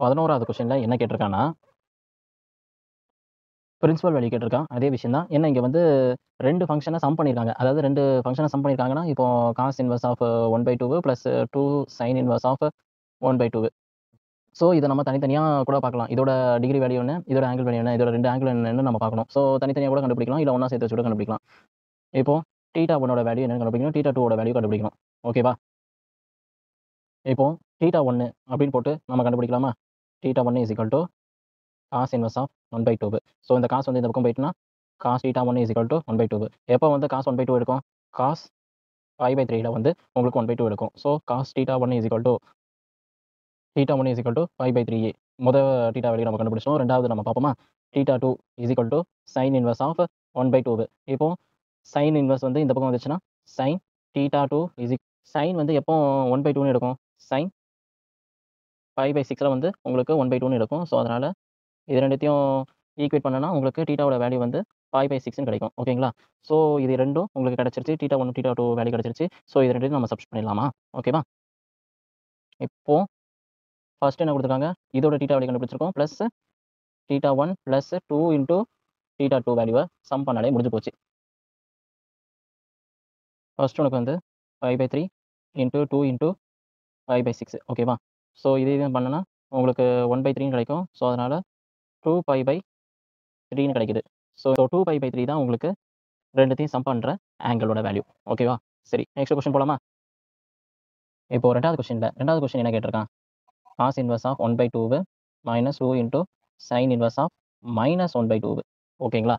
11வது கொஸ்டின்ல என்ன கேட்டிருக்கான்னா, principal value கேட்டிருக்கான். அதே விஷயம் தான். என்ன இங்க வந்து 2 ஃபங்ஷன சம் பண்ணியிருக்காங்க. அதாவது 2 ஃபங்ஷன சம் பண்ணியிருக்காங்கன்னா, இப்போ cos inverse of 1/2 plus 2 sine inverse of 1/2. So இத நம்ம தனித்தனியா கூட பார்க்கலாம். இதோட டிகிரி வேல்யூ என்ன? இதோட ஆங்கிள் வேல்யூ என்ன? இதோட 2 ஆங்கிள் என்னன்னு நம்ம பார்க்கணும். ஸோ தனித்தனியா கூட கண்டுபிடிக்கலாம். இல்ல ஒண்ணா சேர்த்து வச்சு கூட கண்டுபிடிக்கலாம். இப்போ θ1 ஓட வேல்யூ என்னன்னு கண்டுபிடிக்கணும். θ2 ஓட வேல்யூ கண்டுபிடிக்கணும். ஓகேவா? இப்போ θ1 அப்படின்னு போட்டு நம்ம கண்டுபிடிக்கலாமா? θ1 காஸ் இன்வெர்ஸ் ஆஃப் 1/2. ஸோ இந்த காஸ் வந்து இந்த பக்கம் போயிட்டுனா, காஸ் θ1 1/2. எப்போ வந்து காஸ் 1/2 எடுக்கும்? காஸ் π/3ல வந்து உங்களுக்கு 1/2 எடுக்கும். So cos θ1 π/3a. மொத θ வேல்யூ நம்ம கண்டுபிடிச்சோம். 2வது நம்ம பார்ப்போமா? θ2 சைன் இன்வெர்ஸ் ஆஃப் 1/2. இப்போ சைன் இன்வெர்ஸ் வந்து இந்த பக்கம் வந்துச்சுன்னா, சைன் θ2 சைன் வந்து எப்போ 1/2ன்னு எடுக்கும்? சைன் π/6ல வந்து உங்களுக்கு 1/2ன்னு எடுக்கும். ஸோ அதனால இது 2த்தையும் ஈக்குவேட் பண்ணனா உங்களுக்கு θவோட வேல்யூ வந்து π/6ன்னு கிடைக்கும். ஓகேங்களா? ஸோ இது 2ம் உங்களுக்கு கிடைச்சிருச்சு. θ1, θ2 வேல்யூ கிடைச்சிருச்சு. ஸோ இது 2த்தையும் நம்ம சப்ஸ்டிட்யூட் பண்ணிடலாமா? ஓகேவா? இப்போ ஃபர்ஸ்ட் என்ன குடுத்துருக்காங்க? இதோட θ வேல்யூ கண்டுபிடிச்சிருக்கோம். பிளஸ் θ1 பிளஸ் 2 இன்டூ θ2 வேல்யூவ சம் பண்ணாலே முடிஞ்சு போச்சு. ஃபர்ஸ்ட் உனக்கு வந்து π/3 இன்டூ 2 இன்டூ π/6. ஓகேவா? ஸோ இதையும் பண்ணனா உங்களுக்கு 1/3ன்னு கிடைக்கும். ஸோ அதனால 2π/3ன்னு கிடைக்குது. ஸோ 2π/3 தான் உங்களுக்கு 2த்தையும் சம் பண்ற ஆங்கிளோட வேல்யூ. ஓகேவா? சரி, நெக்ஸ்ட் கொஸ்டின் போலாமா? இப்போ 2வது கொஸ்டின் என்ன கேட்டிருக்கான்? Cos inverse of 1/2 minus 2 into sine inverse of -1/2. ஓகேங்களா?